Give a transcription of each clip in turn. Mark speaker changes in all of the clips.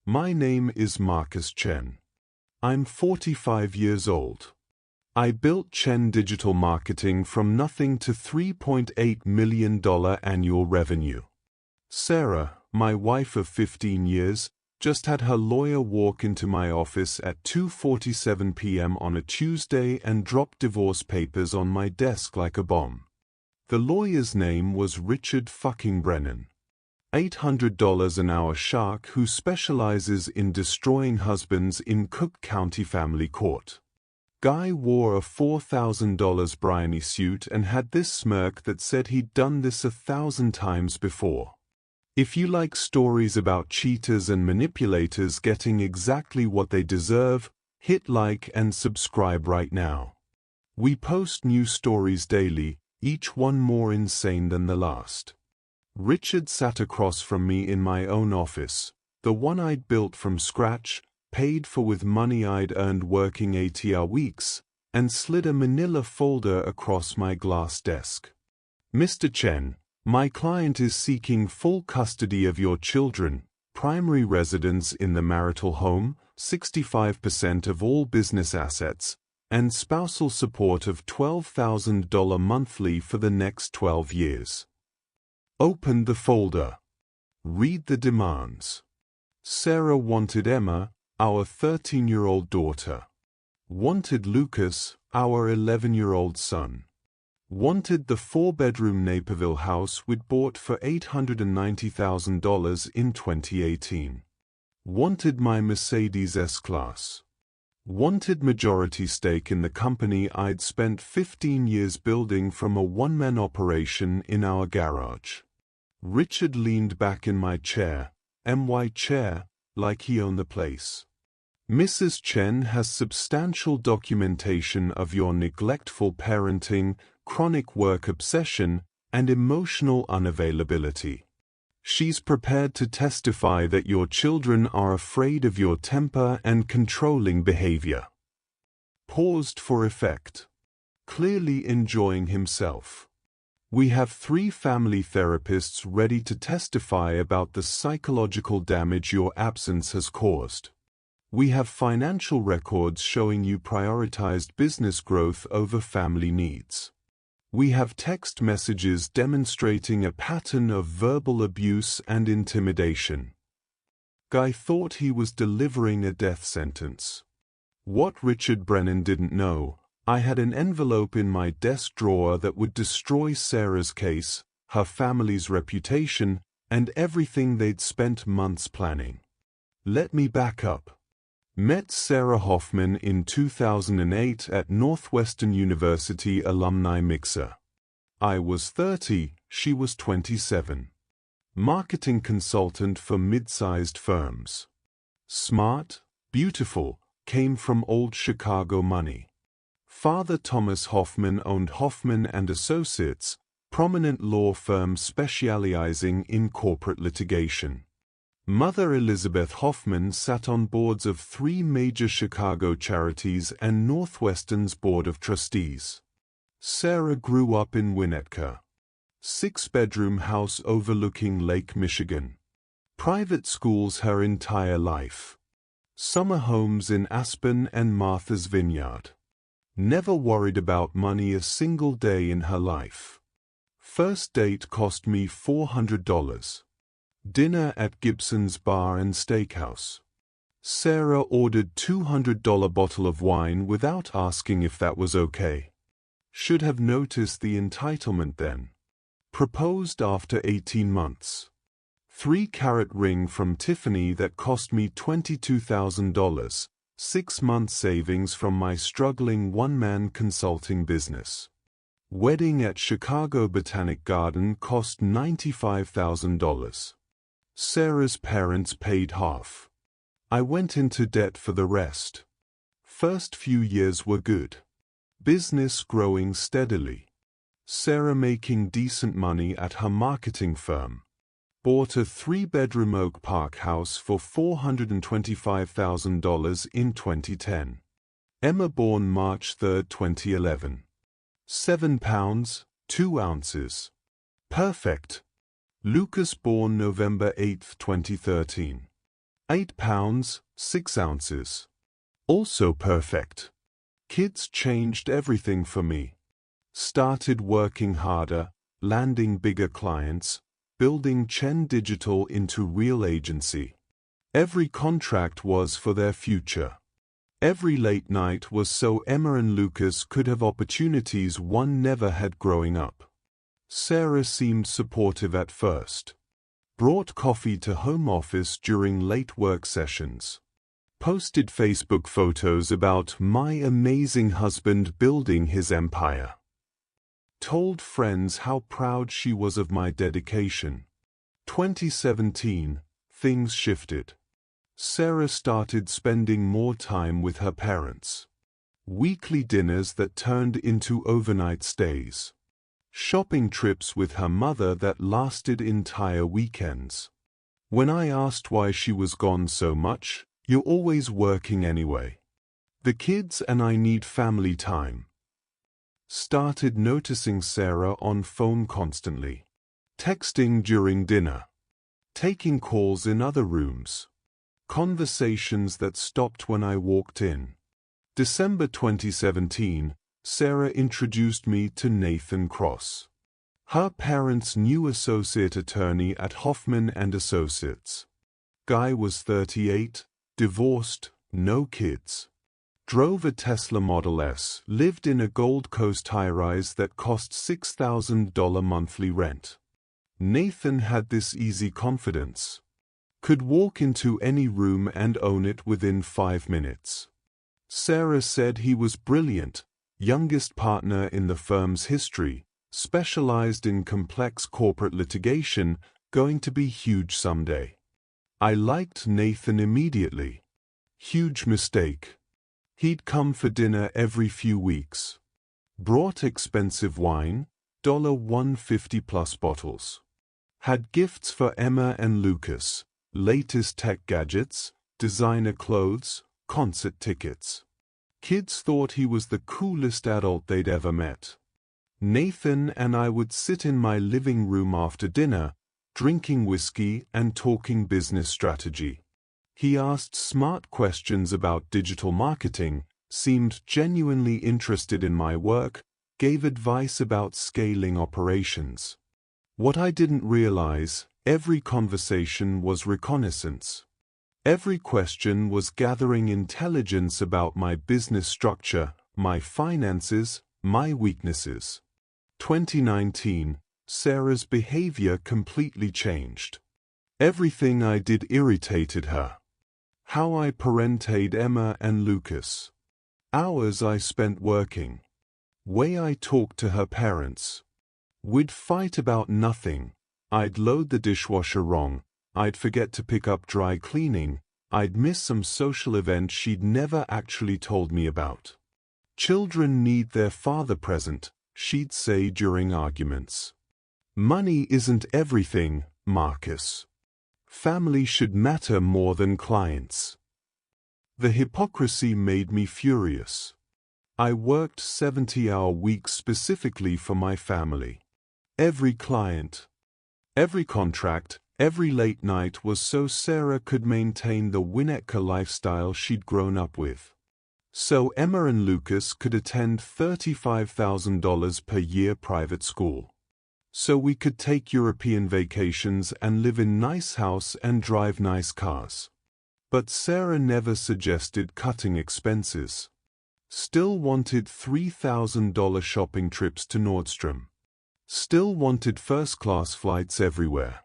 Speaker 1: My name is Marcus Chen. I'm 45 years old. I built Chen Digital Marketing from nothing to $3.8 million annual revenue. Sarah, my wife of 15 years, just had her lawyer walk into my office at 2:47 p.m. on a Tuesday and dropped divorce papers on my desk like a bomb. The lawyer's name was Richard fucking Brennan. $800 an hour shark who specializes in destroying husbands in Cook County Family Court. Guy wore a $4,000 Bryony suit and had this smirk that said he'd done this 1,000 times before. If you like stories about cheaters and manipulators getting exactly what they deserve, hit like and subscribe right now. We post new stories daily, each one more insane than the last. Richard sat across from me in my own office, the one I'd built from scratch, paid for with money I'd earned working 80-hour weeks, and slid a manila folder across my glass desk. Mr. Chen, my client is seeking full custody of your children, primary residence in the marital home, 65% of all business assets, and spousal support of $12,000 monthly for the next 12 years. Open the folder. Read the demands. Sarah wanted Emma, our 13-year-old daughter. Wanted Lucas, our 11-year-old son. Wanted the 4-bedroom Naperville house we'd bought for $890,000 in 2018. Wanted my Mercedes S-Class. Wanted majority stake in the company I'd spent 15 years building from a one-man operation in our garage. Richard leaned back in my chair, my chair, like he owned the place. Mrs. Chen has substantial documentation of your neglectful parenting, chronic work obsession, and emotional unavailability. She's prepared to testify that your children are afraid of your temper and controlling behavior. Paused for effect. Clearly enjoying himself. We have 3 family therapists ready to testify about the psychological damage your absence has caused. We have financial records showing you prioritized business growth over family needs. We have text messages demonstrating a pattern of verbal abuse and intimidation. Guy thought he was delivering a death sentence. What Richard Brennan didn't know, I had an envelope in my desk drawer that would destroy Sarah's case, her family's reputation, and everything they'd spent months planning. Let me back up. Met Sarah Hoffman in 2008 at Northwestern University alumni mixer. I was 30, she was 27. Marketing consultant for mid-sized firms. Smart, beautiful, came from old Chicago money. Father Thomas Hoffman owned Hoffman and Associates, prominent law firm specializing in corporate litigation. Mother Elizabeth Hoffman sat on boards of 3 major Chicago charities and Northwestern's Board of Trustees. Sarah grew up in Winnetka. 6-bedroom house overlooking Lake Michigan. Private schools her entire life. Summer homes in Aspen and Martha's Vineyard. Never worried about money a single day in her life. First date cost me $400. Dinner at Gibson's Bar and Steakhouse. Sarah ordered $200 bottle of wine without asking if that was okay. Should have noticed the entitlement then. Proposed after 18 months. 3-carat ring from Tiffany that cost me $22,000, 6 months savings from my struggling one-man consulting business. Wedding at Chicago Botanic Garden cost $95,000. Sarah's parents paid half. I went into debt for the rest. First few years were good. Business growing steadily. Sarah making decent money at her marketing firm. Bought a 3-bedroom Oak Park house for $425,000 in 2010. Emma born March 3, 2011. 7 pounds, 2 ounces. Perfect. Lucas born November 8, 2013. 8 pounds, 6 ounces. Also perfect. Kids changed everything for me. Started working harder, landing bigger clients, building Chen Digital into real agency. Every contract was for their future. Every late night was so Emma and Lucas could have opportunities one never had growing up. Sarah seemed supportive at first. Brought coffee to home office during late work sessions. Posted Facebook photos about my amazing husband building his empire. Told friends how proud she was of my dedication. 2017, things shifted. Sarah started spending more time with her parents. Weekly dinners that turned into overnight stays. Shopping trips with her mother that lasted entire weekends. When I asked why she was gone so much, "You're always working anyway. The kids and I need family time." Started noticing Sarah on phone constantly. Texting during dinner. Taking calls in other rooms. Conversations that stopped when I walked in. December 2017, Sarah introduced me to Nathan Cross. Her parents' new associate attorney at Hoffman & Associates. Guy was 38, divorced, no kids. Drove a Tesla Model S, lived in a Gold Coast high-rise that cost $6,000 monthly rent. Nathan had this easy confidence. Could walk into any room and own it within 5 minutes. Sarah said he was brilliant, youngest partner in the firm's history, specialized in complex corporate litigation, going to be huge someday. I liked Nathan immediately. Huge mistake. He'd come for dinner every few weeks. Brought expensive wine, $150 plus bottles. Had gifts for Emma and Lucas, latest tech gadgets, designer clothes, concert tickets. Kids thought he was the coolest adult they'd ever met. Nathan and I would sit in my living room after dinner, drinking whiskey and talking business strategy. He asked smart questions about digital marketing, seemed genuinely interested in my work, gave advice about scaling operations. What I didn't realize, every conversation was reconnaissance. Every question was gathering intelligence about my business structure, my finances, my weaknesses. 2019, Sarah's behavior completely changed. Everything I did irritated her. How I parented Emma and Lucas. Hours I spent working. Way I talked to her parents. We'd fight about nothing. I'd load the dishwasher wrong. I'd forget to pick up dry cleaning. I'd miss some social event she'd never actually told me about. Children need their father present, she'd say during arguments. Money isn't everything, Marcus. Family should matter more than clients. The hypocrisy made me furious. I worked 70-hour weeks specifically for my family. Every client, every contract, every late night was so Sarah could maintain the Winnetka lifestyle she'd grown up with. So Emma and Lucas could attend $35,000 per year private school. So we could take European vacations and live in nice house and drive nice cars. But Sarah never suggested cutting expenses. Still wanted $3,000 shopping trips to Nordstrom. Still wanted first-class flights everywhere.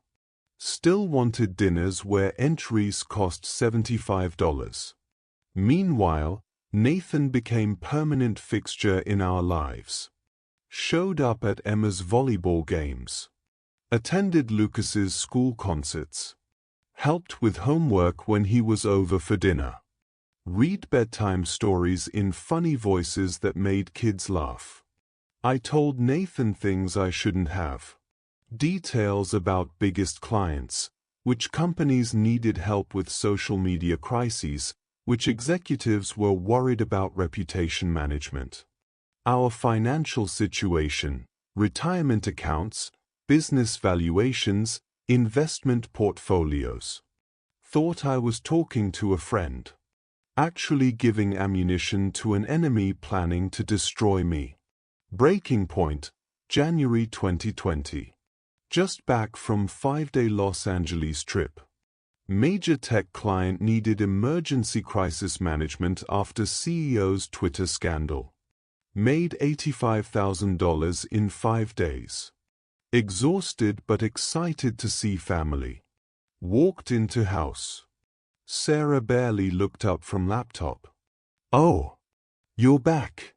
Speaker 1: Still wanted dinners where entries cost $75. Meanwhile, Nathan became permanent fixture in our lives. Showed up at Emma's volleyball games. Attended Lucas's school concerts. Helped with homework when he was over for dinner. Read bedtime stories in funny voices that made kids laugh. I told Nathan things I shouldn't have. Details about biggest clients, which companies needed help with social media crises, which executives were worried about reputation management. Our financial situation, retirement accounts, business valuations, investment portfolios. Thought I was talking to a friend. Actually giving ammunition to an enemy planning to destroy me. Breaking point, January 2020. Just back from 5-day Los Angeles trip. Major tech client needed emergency crisis management after CEO's Twitter scandal. Made $85,000 in 5 days. Exhausted but excited to see family. Walked into house. Sarah barely looked up from laptop. "Oh, you're back."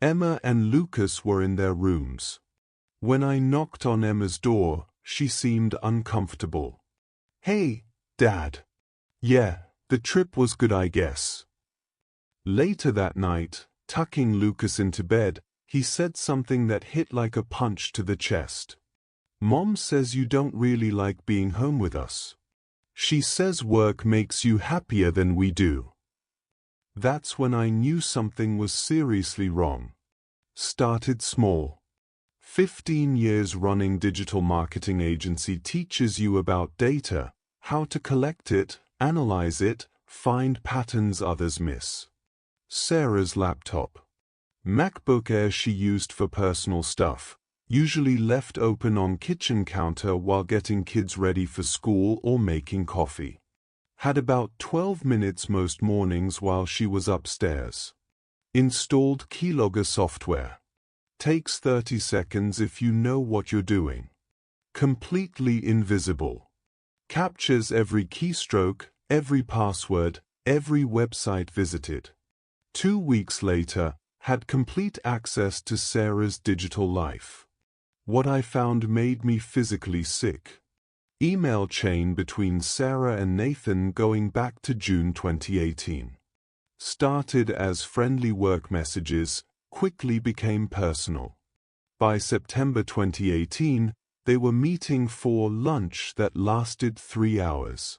Speaker 1: Emma and Lucas were in their rooms. When I knocked on Emma's door, she seemed uncomfortable. "Hey, Dad. Yeah, the trip was good, I guess." Later that night, tucking Lucas into bed, he said something that hit like a punch to the chest. "Mom says you don't really like being home with us. She says work makes you happier than we do." That's when I knew something was seriously wrong. Started small. 15 years running digital marketing agency teaches you about data, how to collect it, analyze it, find patterns others miss. Sarah's laptop. MacBook Air she used for personal stuff, usually left open on kitchen counter while getting kids ready for school or making coffee. Had about 12 minutes most mornings while she was upstairs. Installed keylogger software. Takes 30 seconds if you know what you're doing. Completely invisible. Captures every keystroke, every password, every website visited. 2 weeks later, had complete access to Sarah's digital life. What I found made me physically sick. Email chain between Sarah and Nathan going back to June 2018. Started as friendly work messages, quickly became personal. By September 2018, they were meeting for lunch that lasted 3 hours.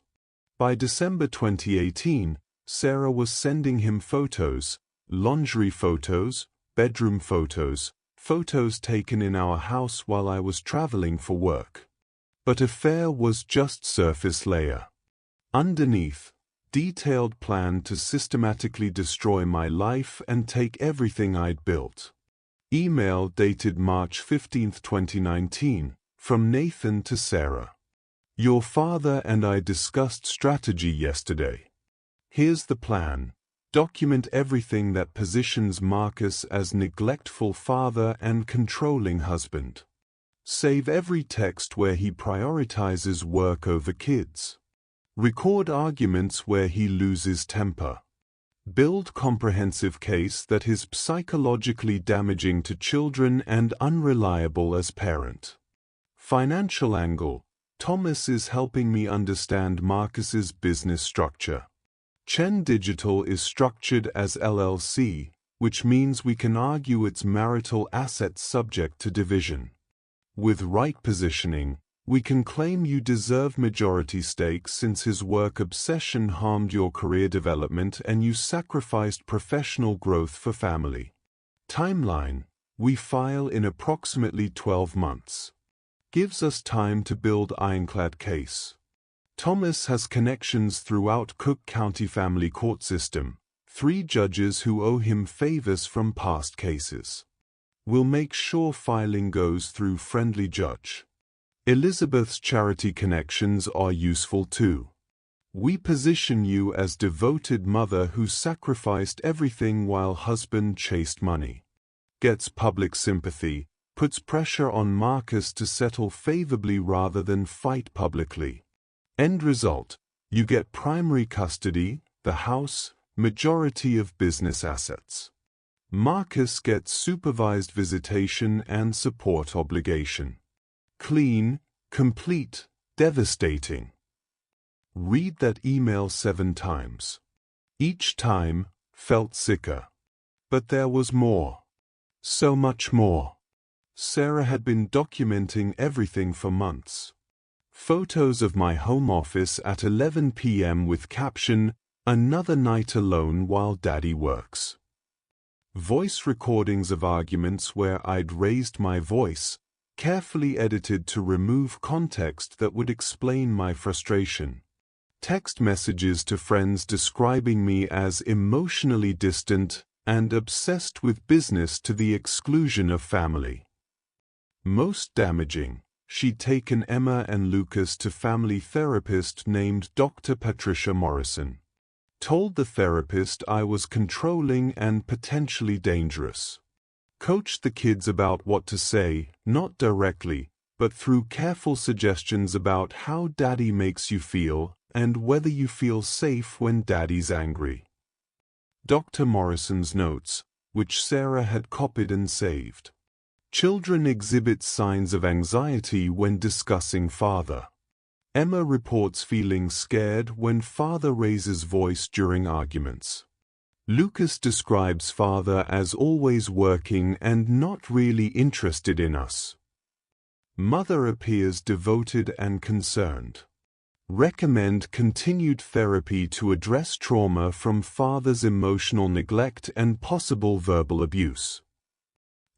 Speaker 1: By December 2018, Sarah was sending him photos, lingerie photos, bedroom photos, photos taken in our house while I was traveling for work. But affair was just surface layer. Underneath, detailed plan to systematically destroy my life and take everything I'd built. Email dated March 15, 2019, from Nathan to Sarah. "Your father and I discussed strategy yesterday. Here's the plan. Document everything that positions Marcus as neglectful father and controlling husband. Save every text where he prioritizes work over kids. Record arguments where he loses temper. Build comprehensive case that is psychologically damaging to children and unreliable as parent. Financial angle. Thomas is helping me understand Marcus's business structure. Chen Digital is structured as LLC, which means we can argue its marital assets subject to division. With right positioning, we can claim you deserve majority stakes since his work obsession harmed your career development and you sacrificed professional growth for family. Timeline. We file in approximately 12 months. Gives us time to build ironclad case. Thomas has connections throughout Cook County family court system, 3 judges who owe him favors from past cases. We'll make sure filing goes through friendly judge. Elizabeth's charity connections are useful too. We position you as devoted mother who sacrificed everything while husband chased money. Gets public sympathy, puts pressure on Marcus to settle favorably rather than fight publicly. End result, you get primary custody, the house, majority of business assets. Marcus gets supervised visitation and support obligation. Clean, complete, devastating. Read that email 7 times. Each time, felt sicker. But there was more. So much more. Sarah had been documenting everything for months. Photos of my home office at 11 p.m. with caption, "Another night alone while Daddy works." Voice recordings of arguments where I'd raised my voice, carefully edited to remove context that would explain my frustration. Text messages to friends describing me as emotionally distant and obsessed with business to the exclusion of family. Most damaging, she'd taken Emma and Lucas to family therapist named Dr. Patricia Morrison. Told the therapist I was controlling and potentially dangerous. Coached the kids about what to say, not directly, but through careful suggestions about how daddy makes you feel and whether you feel safe when daddy's angry. Dr. Morrison's notes, which Sarah had copied and saved. Children exhibit signs of anxiety when discussing father. Emma reports feeling scared when father raises voice during arguments. Lucas describes father as always working and not really interested in us. Mother appears devoted and concerned. Recommend continued therapy to address trauma from father's emotional neglect and possible verbal abuse.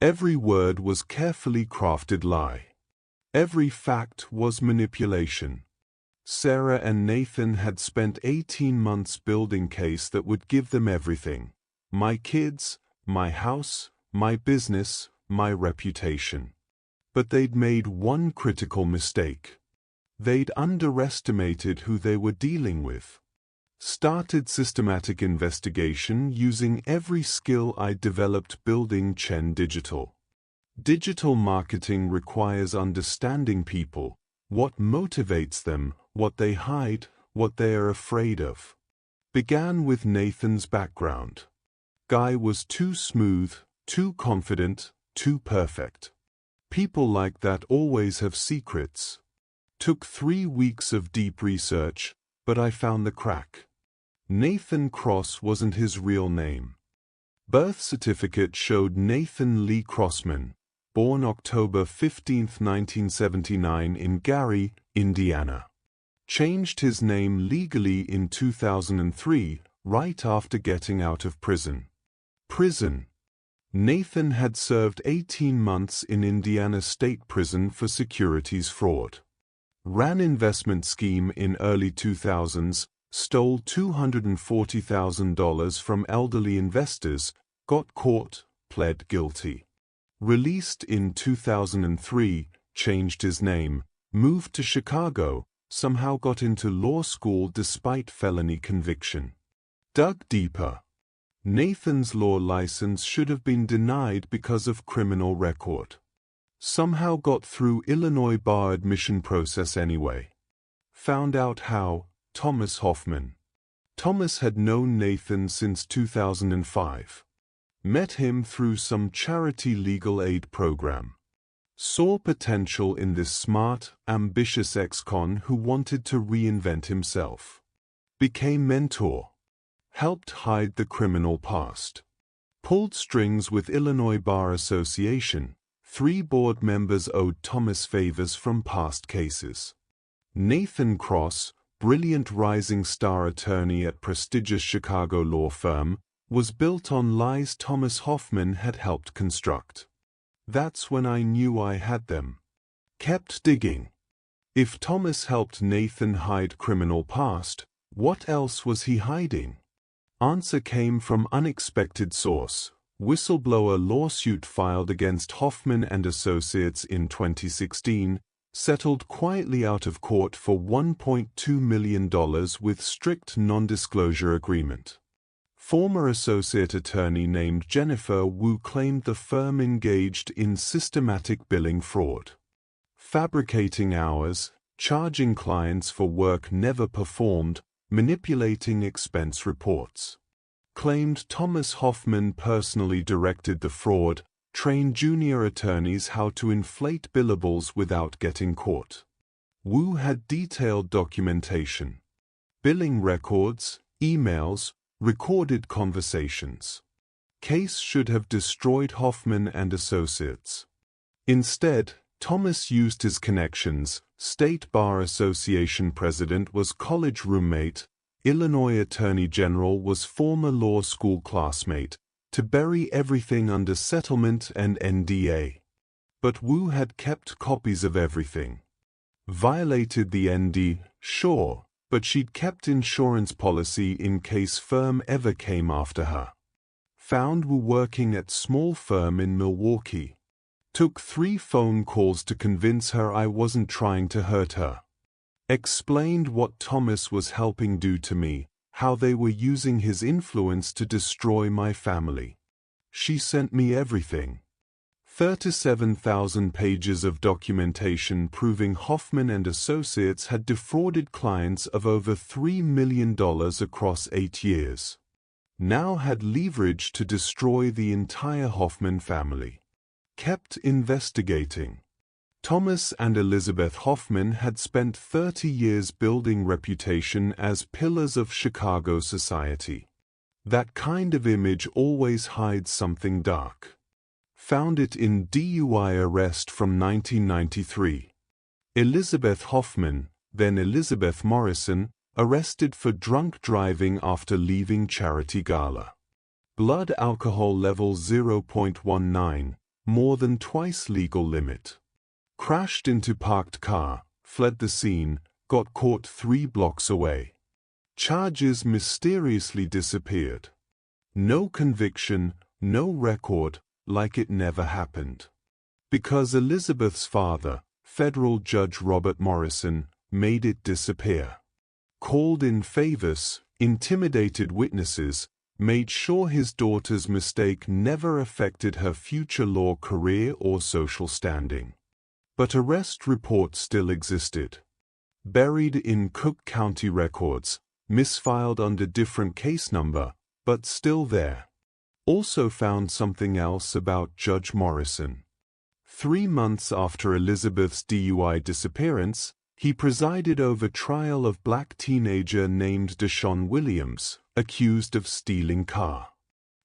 Speaker 1: Every word was carefully crafted lie. Every fact was manipulation. Sarah and Nathan had spent 18 months building a case that would give them everything. My kids, my house, my business, my reputation. But they'd made one critical mistake. They'd underestimated who they were dealing with. Started systematic investigation using every skill I developed building Chen Digital. Digital marketing requires understanding people, what motivates them, what they hide, what they are afraid of. Began with Nathan's background. Guy was too smooth, too confident, too perfect. People like that always have secrets. Took 3 weeks of deep research, but I found the crack. Nathan Cross wasn't his real name. Birth certificate showed Nathan Lee Crossman, born October 15, 1979 in Gary, Indiana. Changed his name legally in 2003, right after getting out of prison. Nathan had served 18 months in Indiana State Prison for securities fraud. Ran investment scheme in early 2000s, stole $240,000 from elderly investors, got caught, pled guilty. Released in 2003, changed his name, moved to Chicago, somehow got into law school despite felony conviction. Dug deeper. Nathan's law license should have been denied because of criminal record. Somehow got through Illinois bar admission process anyway. Found out how, Thomas Hoffman. Thomas had known Nathan since 2005. Met him through some charity legal aid program. Saw potential in this smart, ambitious ex-con who wanted to reinvent himself. Became mentor. Helped hide the criminal past. Pulled strings with Illinois Bar Association. 3 board members owed Thomas favors from past cases. Nathan Cross, brilliant rising star attorney at prestigious Chicago law firm, was built on lies Thomas Hoffman had helped construct. That's when I knew I had them. Kept digging. If Thomas helped Nathan hide criminal past, what else was he hiding? Answer came from unexpected source. Whistleblower lawsuit filed against Hoffman and Associates in 2016, settled quietly out of court for $1.2 million with strict non-disclosure agreement. Former associate attorney named Jennifer Wu claimed the firm engaged in systematic billing fraud. Fabricating hours, charging clients for work never performed, manipulating expense reports. Claimed Thomas Hoffman personally directed the fraud, trained junior attorneys how to inflate billables without getting caught. Wu had detailed documentation. Billing records, emails, recorded conversations. Case should have destroyed Hoffman and Associates. Instead, Thomas used his connections. State Bar Association president was college roommate, Illinois Attorney General was former law school classmate, to bury everything under settlement and NDA. But Wu had kept copies of everything. Violated the ND, sure, but she'd kept insurance policy in case firm ever came after her. Found Wu working at small firm in Milwaukee. Took 3 phone calls to convince her I wasn't trying to hurt her. Explained what Thomas was helping do to me, how they were using his influence to destroy my family. She sent me everything. 37,000 pages of documentation proving Hoffman and Associates had defrauded clients of over $3 million across 8 years. Now had leverage to destroy the entire Hoffman family. Kept investigating. Thomas and Elizabeth Hoffman had spent 30 years building reputation as pillars of Chicago society. That kind of image always hides something dark. Found it in DUI arrest from 1993. Elizabeth Hoffman, then Elizabeth Morrison, arrested for drunk driving after leaving charity gala. Blood alcohol level 0.19, more than twice legal limit. Crashed into parked car, fled the scene, got caught 3 blocks away. Charges mysteriously disappeared. No conviction, no record, like it never happened. Because Elizabeth's father, federal judge Robert Morrison, made it disappear. Called in favors, intimidated witnesses, made sure his daughter's mistake never affected her future law career or social standing. But arrest report still existed. Buried in Cook County records, misfiled under different case number, but still there. Also found something else about Judge Morrison. 3 months after Elizabeth's DUI disappearance, he presided over trial of black teenager named Deshaun Williams, accused of stealing car.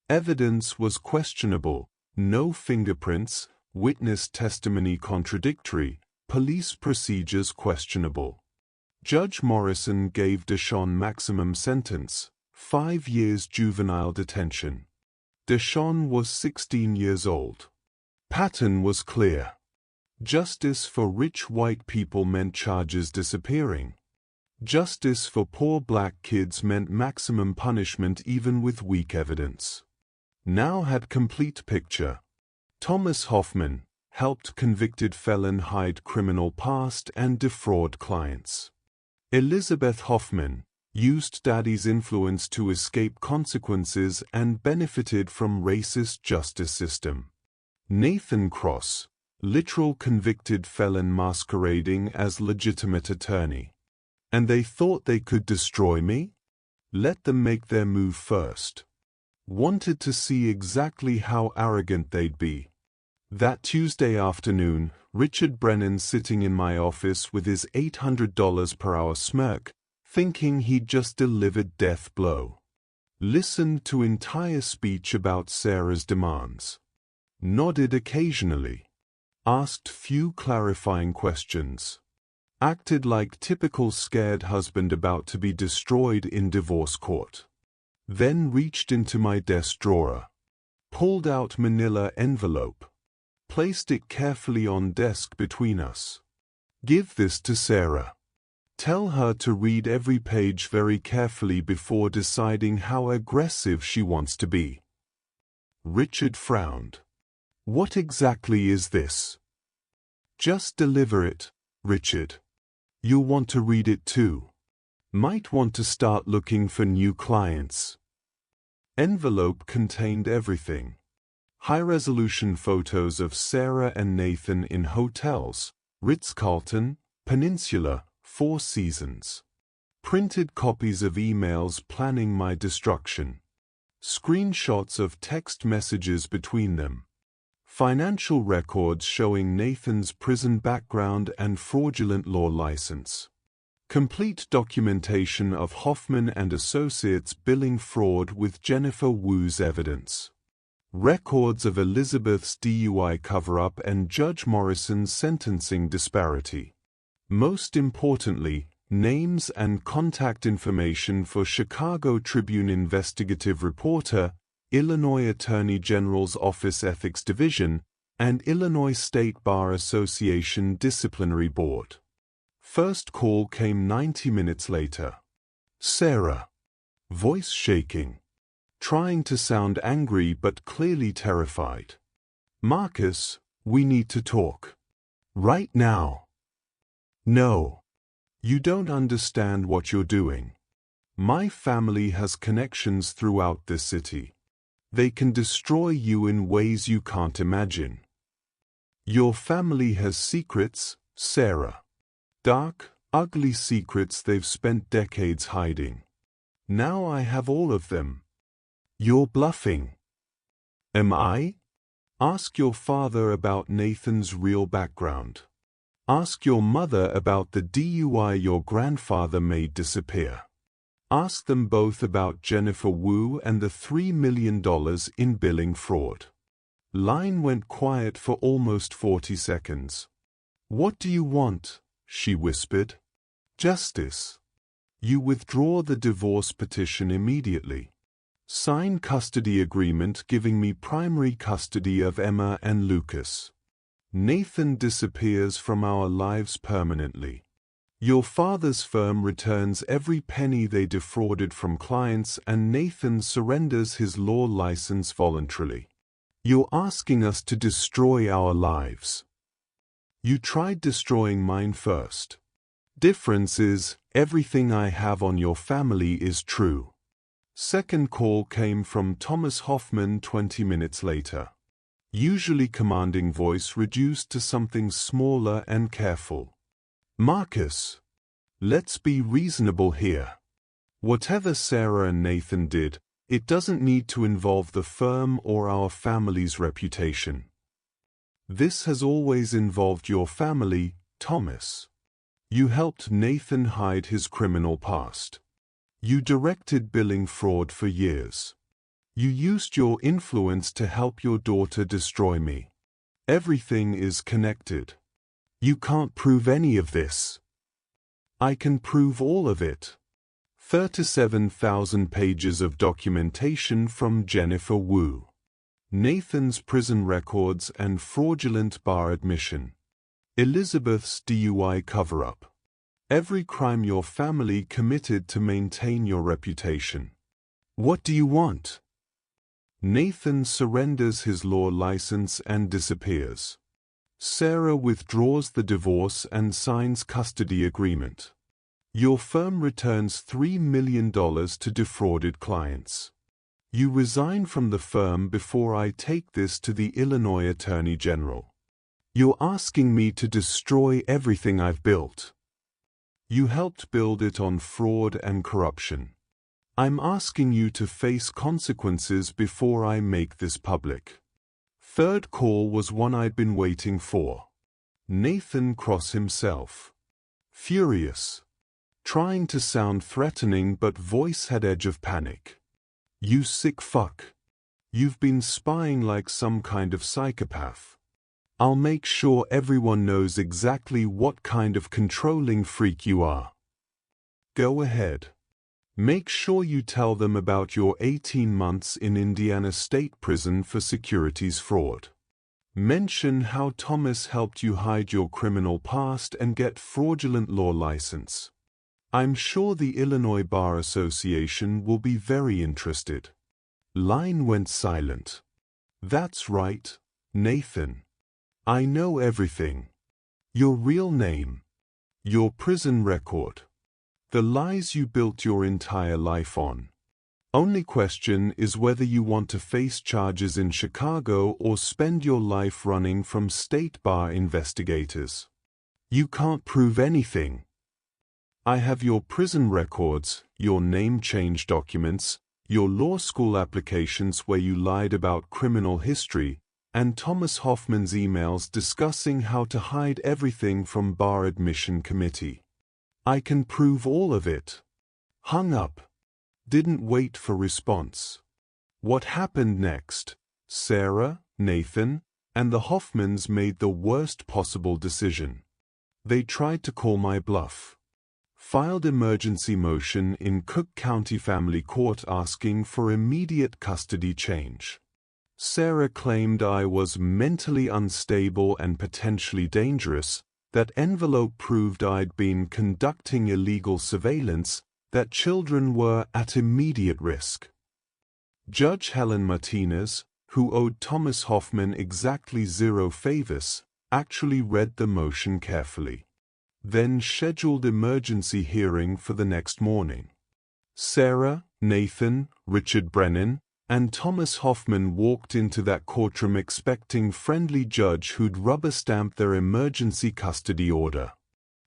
Speaker 1: Evidence was questionable, no fingerprints, witness testimony contradictory, police procedures questionable. Judge Morrison gave Deshaun maximum sentence, 5 years juvenile detention. Deshaun was 16 years old. Pattern was clear. Justice for rich white people meant charges disappearing. Justice for poor black kids meant maximum punishment even with weak evidence. Now had complete picture. Thomas Hoffman helped convicted felon hide criminal past and defraud clients. Elizabeth Hoffman used daddy's influence to escape consequences and benefited from racist justice system. Nathan Cross, literal convicted felon masquerading as legitimate attorney. And they thought they could destroy me? Let them make their move first. Wanted to see exactly how arrogant they'd be. That Tuesday afternoon, Richard Brennan sitting in my office with his $800 per hour smirk, thinking he'd just delivered death blow. Listened to entire speech about Sarah's demands. Nodded occasionally. Asked few clarifying questions. Acted like typical scared husband about to be destroyed in divorce court. Then reached into my desk drawer. Pulled out manila envelope. Placed it carefully on desk between us. Give this to Sarah. Tell her to read every page very carefully before deciding how aggressive she wants to be. Richard frowned. What exactly is this? Just deliver it, Richard. You'll want to read it too. Might want to start looking for new clients. Envelope contained everything. High-resolution photos of Sarah and Nathan in hotels, Ritz-Carlton, Peninsula, Four Seasons. Printed copies of emails planning my destruction. Screenshots of text messages between them. Financial records showing Nathan's prison background and fraudulent law license. Complete documentation of Hoffman and Associates billing fraud with Jennifer Wu's evidence. Records of Elizabeth's DUI cover-up and Judge Morrison's sentencing disparity. Most importantly, names and contact information for Chicago Tribune investigative reporter, Illinois Attorney General's Office Ethics Division, and Illinois State Bar Association Disciplinary Board. First call came 90 minutes later. Sarah. Voice shaking. Trying to sound angry but clearly terrified. Marcus, we need to talk. Right now. No. You don't understand what you're doing. My family has connections throughout this city. They can destroy you in ways you can't imagine. Your family has secrets, Sarah. Dark, ugly secrets they've spent decades hiding. Now I have all of them. You're bluffing. Am I? Ask your father about Nathan's real background. Ask your mother about the DUI your grandfather made disappear. Ask them both about Jennifer Wu and the $3 million in billing fraud. Line went quiet for almost 40 seconds. What do you want? She whispered. Justice. You withdraw the divorce petition immediately. Sign custody agreement giving me primary custody of Emma and Lucas. Nathan disappears from our lives permanently. Your father's firm returns every penny they defrauded from clients and Nathan surrenders his law license voluntarily. You're asking us to destroy our lives. You tried destroying mine first. Difference is, everything I have on your family is true. Second call came from Thomas Hoffman 20 minutes later. Usually commanding voice reduced to something smaller and careful. Marcus, let's be reasonable here. Whatever Sarah and Nathan did, it doesn't need to involve the firm or our family's reputation. This has always involved your family, Thomas. You helped Nathan hide his criminal past. You directed billing fraud for years. You used your influence to help your daughter destroy me. Everything is connected. You can't prove any of this. I can prove all of it. 37,000 pages of documentation from Jennifer Wu. Nathan's prison records and fraudulent bar admission. Elizabeth's DUI cover-up. Every crime your family committed to maintain your reputation. What do you want? Nathan surrenders his law license and disappears. Sarah withdraws the divorce and signs custody agreement. Your firm returns $3 million to defrauded clients. You resign from the firm before I take this to the Illinois Attorney General. You're asking me to destroy everything I've built. You helped build it on fraud and corruption. I'm asking you to face consequences before I make this public. Third call was one I'd been waiting for. Nathan Cross himself. Furious. Trying to sound threatening but voice had edge of panic. You sick fuck. You've been spying like some kind of psychopath. I'll make sure everyone knows exactly what kind of controlling freak you are. Go ahead. Make sure you tell them about your 18 months in Indiana State Prison for securities fraud. Mention how Thomas helped you hide your criminal past and get fraudulent law license. I'm sure the Illinois Bar Association will be very interested. Line went silent. That's right, Nathan. I know everything. Your real name. Your prison record. The lies you built your entire life on. Only question is whether you want to face charges in Chicago or spend your life running from state bar investigators. You can't prove anything. I have your prison records, your name change documents, your law school applications where you lied about criminal history, and Thomas Hoffman's emails discussing how to hide everything from bar admission committee. I can prove all of it. Hung up. Didn't wait for response. What happened next? Sarah, Nathan, and the Hoffmans made the worst possible decision. They tried to call my bluff. Filed emergency motion in Cook County Family Court asking for immediate custody change. Sarah claimed I was mentally unstable and potentially dangerous, That envelope proved I'd been conducting illegal surveillance, that children were at immediate risk. Judge Helen Martinez, who owed Thomas Hoffman exactly 0 favors, actually read the motion carefully. Then scheduled emergency hearing for the next morning. Sarah, Nathan, Richard Brennan, and Thomas Hoffman walked into that courtroom expecting friendly judge who'd rubber-stamp their emergency custody order.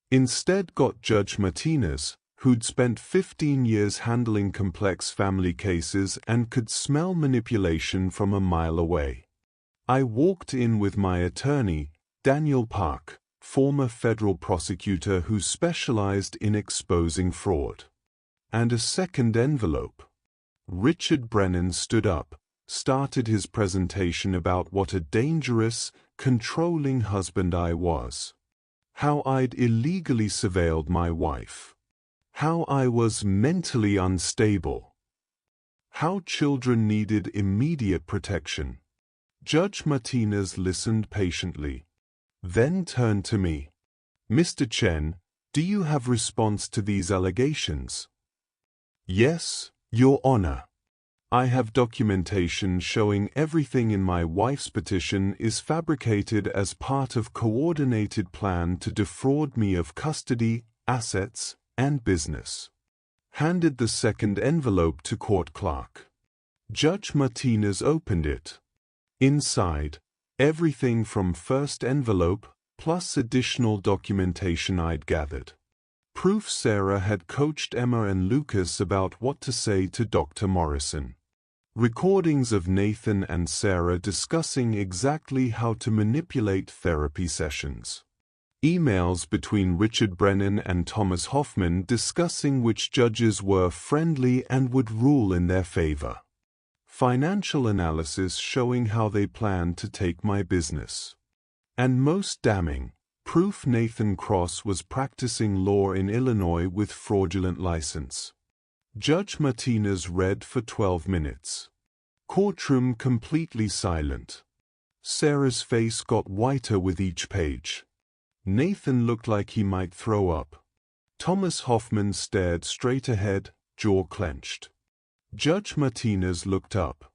Speaker 1: Instead got Judge Martinez, who'd spent 15 years handling complex family cases and could smell manipulation from a mile away. I walked in with my attorney, Daniel Park, former federal prosecutor who specialized in exposing fraud. And a second envelope. Richard Brennan stood up, started his presentation about what a dangerous, controlling husband I was. How I'd illegally surveilled my wife. How I was mentally unstable. How children needed immediate protection. Judge Martinez listened patiently. Then turned to me. Mr. Chen, do you have response to these allegations? Yes, Your Honor. I have documentation showing everything in my wife's petition is fabricated as part of coordinated plan to defraud me of custody, assets, and business. Handed the second envelope to court clerk. Judge Martinez opened it. Inside, everything from first envelope, plus additional documentation I'd gathered. Proof Sarah had coached Emma and Lucas about what to say to Dr. Morrison. Recordings of Nathan and Sarah discussing exactly how to manipulate therapy sessions. Emails between Richard Brennan and Thomas Hoffman discussing which judges were friendly and would rule in their favor. Financial analysis showing how they planned to take my business. And most damning, proof Nathan Cross was practicing law in Illinois with fraudulent license. Judge Martinez read for 12 minutes. Courtroom completely silent. Sarah's face got whiter with each page. Nathan looked like he might throw up. Thomas Hoffman stared straight ahead, jaw clenched. Judge Martinez looked up.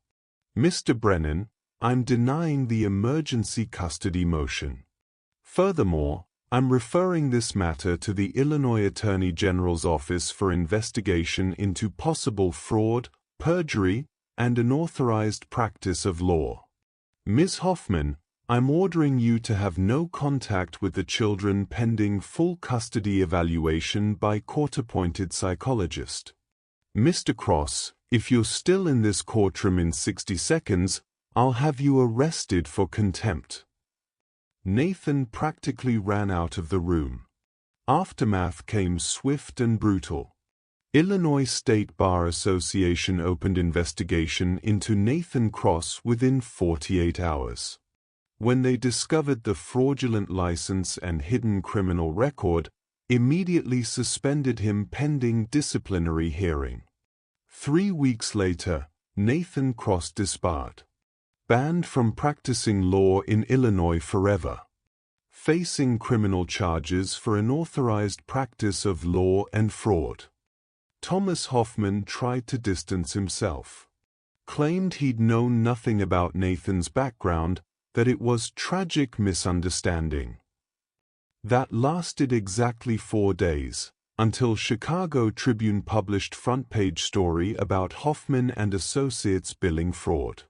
Speaker 1: Mr. Brennan, I'm denying the emergency custody motion. Furthermore, I'm referring this matter to the Illinois Attorney General's office for investigation into possible fraud, perjury, and unauthorized practice of law. Ms. Hoffman, I'm ordering you to have no contact with the children pending full custody evaluation by court-appointed psychologist. Mr. Cross, if you're still in this courtroom in 60 seconds, I'll have you arrested for contempt. Nathan practically ran out of the room. Aftermath came swift and brutal. Illinois State Bar Association opened investigation into Nathan Cross within 48 hours. When they discovered the fraudulent license and hidden criminal record, immediately suspended him pending disciplinary hearing. 3 weeks later, Nathan Cross disbarred. Banned from practicing law in Illinois forever. Facing criminal charges for unauthorized practice of law and fraud. Thomas Hoffman tried to distance himself. Claimed he'd known nothing about Nathan's background, that it was tragic misunderstanding. That lasted exactly 4 days, until Chicago Tribune published front-page story about Hoffman and Associates billing fraud.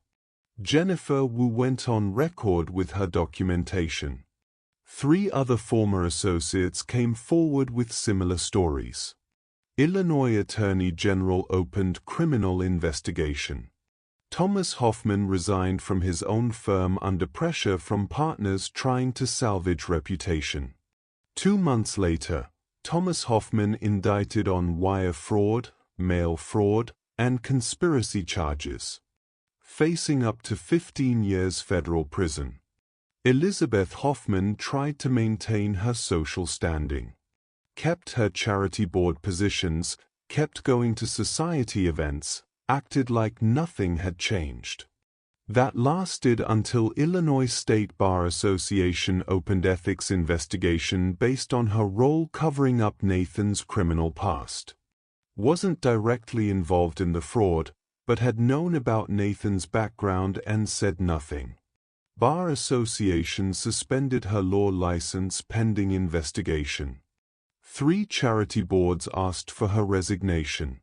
Speaker 1: Jennifer Wu went on record with her documentation. 3 other former associates came forward with similar stories. Illinois Attorney General opened criminal investigation. Thomas Hoffman resigned from his own firm under pressure from partners trying to salvage reputation. 2 months later, Thomas Hoffman indicted on wire fraud, mail fraud, and conspiracy charges. Facing up to 15 years federal prison. Elizabeth Hoffman tried to maintain her social standing. Kept her charity board positions, kept going to society events, acted like nothing had changed. That lasted until Illinois State Bar Association opened ethics investigation based on her role covering up Nathan's criminal past. Wasn't directly involved in the fraud, but had known about Nathan's background and said nothing. Bar Association suspended her law license pending investigation. 3 charity boards asked for her resignation.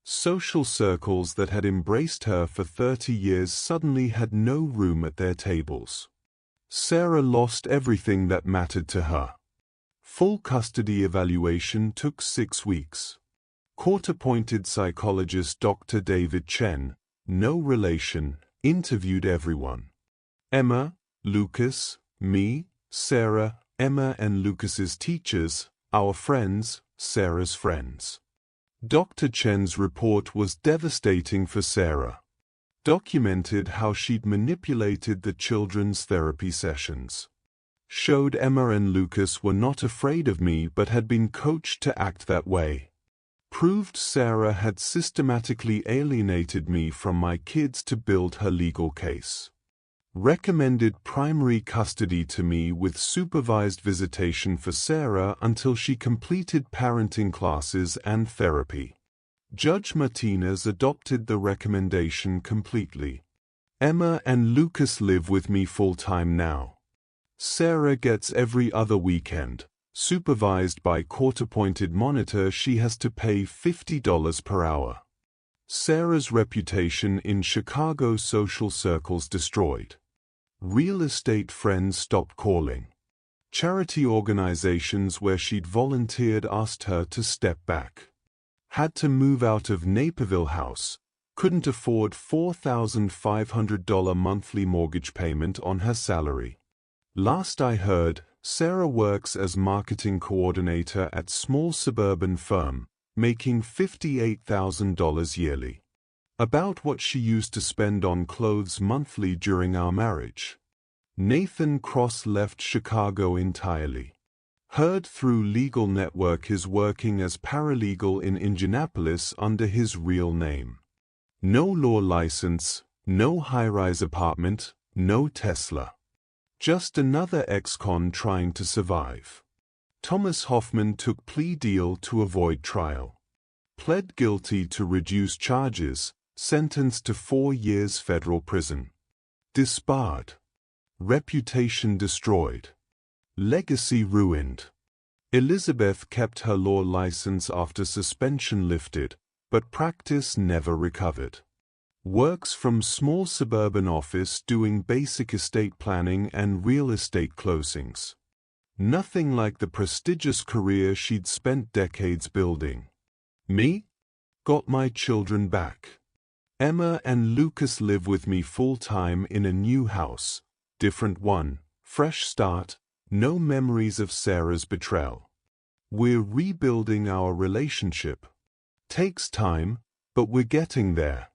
Speaker 1: Social circles that had embraced her for 30 years suddenly had no room at their tables. Sarah lost everything that mattered to her. Full custody evaluation took 6 weeks. Court-appointed psychologist Dr. David Chen, no relation, interviewed everyone. Emma, Lucas, me, Sarah, Emma and Lucas's teachers, our friends, Sarah's friends. Dr. Chen's report was devastating for Sarah. Documented how she'd manipulated the children's therapy sessions. Showed Emma and Lucas were not afraid of me but had been coached to act that way. Proved Sarah had systematically alienated me from my kids to build her legal case. Recommended primary custody to me with supervised visitation for Sarah until she completed parenting classes and therapy. Judge Martinez adopted the recommendation completely. Emma and Lucas live with me full-time now. Sarah gets every other weekend. Supervised by court-appointed monitor, she has to pay $50 per hour. Sarah's reputation in Chicago social circles destroyed. Real estate friends stopped calling. Charity organizations where she'd volunteered asked her to step back. Had to move out of Naperville house, couldn't afford $4,500 monthly mortgage payment on her salary. Last I heard, Sarah works as marketing coordinator at small suburban firm, making $58,000 yearly. About what she used to spend on clothes monthly during our marriage. Nathan Cross left Chicago entirely. Heard through Legal Network is working as paralegal in Indianapolis under his real name. No law license, no high-rise apartment, no Tesla. Just another ex-con trying to survive. Thomas Hoffman took plea deal to avoid trial. Pled guilty to reduce charges, sentenced to 4 years federal prison. Disbarred. Reputation destroyed. Legacy ruined. Elizabeth kept her law license after suspension lifted, but practice never recovered. Works from small suburban office doing basic estate planning and real estate closings. Nothing like the prestigious career she'd spent decades building. Me? Got my children back. Emma and Lucas live with me full-time in a new house. Different one, fresh start, no memories of Sarah's betrayal. We're rebuilding our relationship. Takes time, but we're getting there.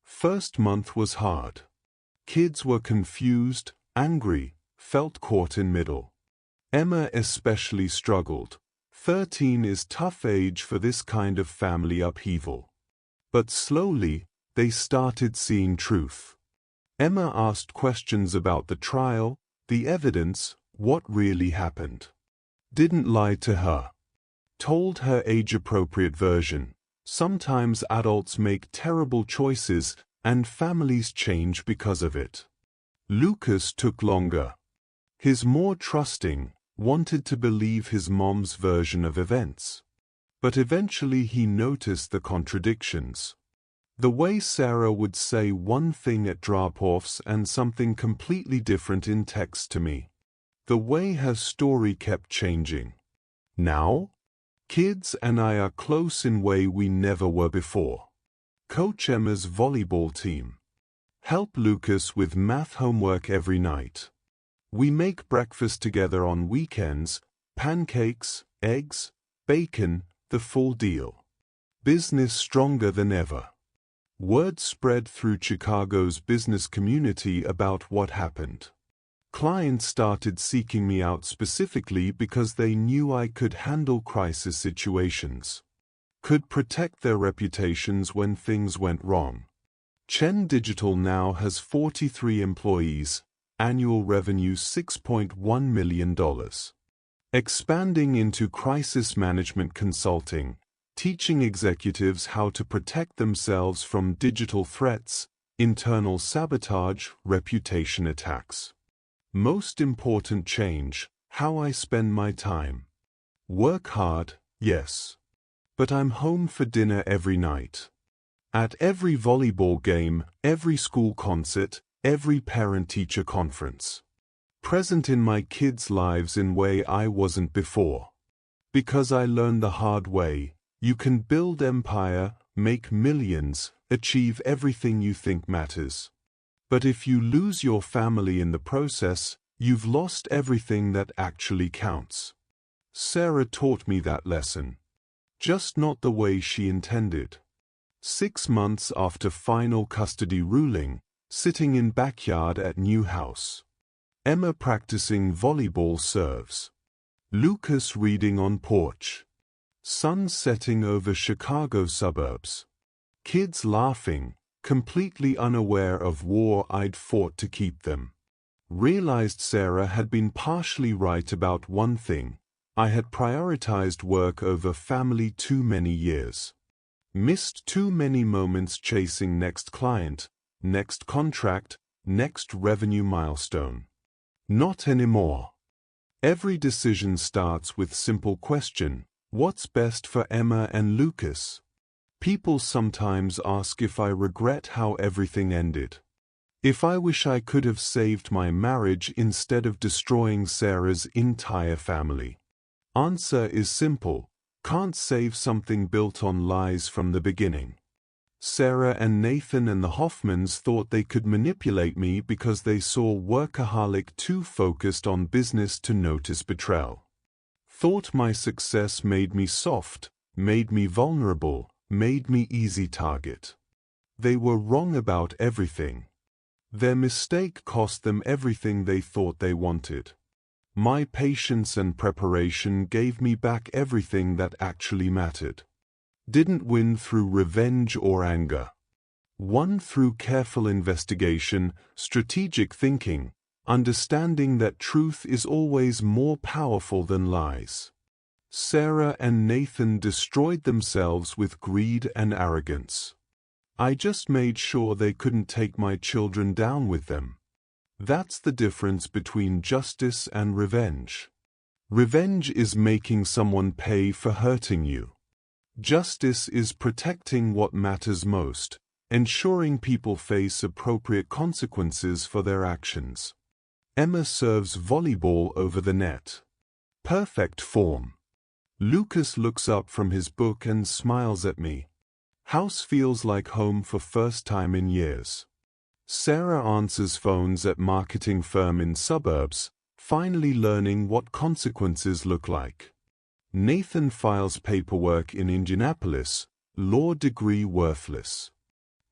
Speaker 1: First month was hard. Kids were confused, angry, felt caught in middle. Emma especially struggled. 13 is tough age for this kind of family upheaval. But slowly, they started seeing truth. Emma asked questions about the trial, the evidence, what really happened. Didn't lie to her. Told her age-appropriate version. Sometimes adults make terrible choices, and families change because of it. Lucas took longer. He's more trusting, wanted to believe his mom's version of events. But eventually he noticed the contradictions. The way Sarah would say one thing at drop-offs and something completely different in text to me. The way her story kept changing. Now? Kids and I are close in way we never were before. Coach Emma's volleyball team. Help Lucas with math homework every night. We make breakfast together on weekends, pancakes, eggs, bacon, the full deal. Business stronger than ever. Word spread through Chicago's business community about what happened. Clients started seeking me out specifically because they knew I could handle crisis situations. Could protect their reputations when things went wrong. Chen Digital now has 43 employees, annual revenue $6.1 million. Expanding into crisis management consulting, teaching executives how to protect themselves from digital threats, internal sabotage, reputation attacks. Most important change, how I spend my time. Work hard, yes. But I'm home for dinner every night. At every volleyball game, every school concert, every parent-teacher conference. Present in my kids' lives in a way I wasn't before. Because I learned the hard way, you can build empire, make millions, achieve everything you think matters. But if you lose your family in the process, you've lost everything that actually counts. Sarah taught me that lesson. Just not the way she intended. 6 months after final custody ruling, sitting in backyard at new house. Emma practicing volleyball serves. Lucas reading on porch. Sun setting over Chicago suburbs. Kids laughing, completely unaware of war I'd fought to keep them. Realized Sarah had been partially right about one thing. I had prioritized work over family too many years. Missed too many moments chasing next client, next contract, next revenue milestone. Not anymore. Every decision starts with simple question, what's best for Emma and Lucas? People sometimes ask if I regret how everything ended. If I wish I could have saved my marriage instead of destroying Sarah's entire family. Answer is simple. Can't save something built on lies from the beginning. Sarah and Nathan and the Hoffmans thought they could manipulate me because they saw workaholic too focused on business to notice betrayal. Thought my success made me soft, made me vulnerable, made me easy target. They were wrong about everything. Their mistake cost them everything they thought they wanted. My patience and preparation gave me back everything that actually mattered. Didn't win through revenge or anger. Won through careful investigation, strategic thinking, understanding that truth is always more powerful than lies. Sarah and Nathan destroyed themselves with greed and arrogance. I just made sure they couldn't take my children down with them. That's the difference between justice and revenge. Revenge is making someone pay for hurting you. Justice is protecting what matters most, ensuring people face appropriate consequences for their actions. Emma serves volleyball over the net. Perfect form. Lucas looks up from his book and smiles at me. House feels like home for first time in years. Sarah answers phones at marketing firm in suburbs, finally learning what consequences look like. Nathan files paperwork in Indianapolis, law degree worthless.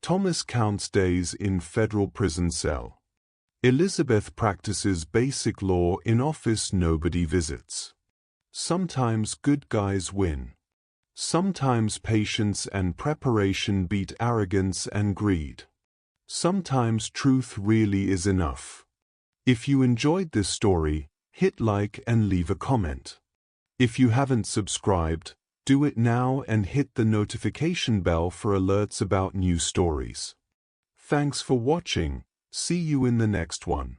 Speaker 1: Thomas counts days in federal prison cell. Elizabeth practices basic law in office nobody visits. Sometimes good guys win. Sometimes patience and preparation beat arrogance and greed. Sometimes truth really is enough. If you enjoyed this story, hit like and leave a comment. If you haven't subscribed, do it now and hit the notification bell for alerts about new stories. Thanks for watching. See you in the next one.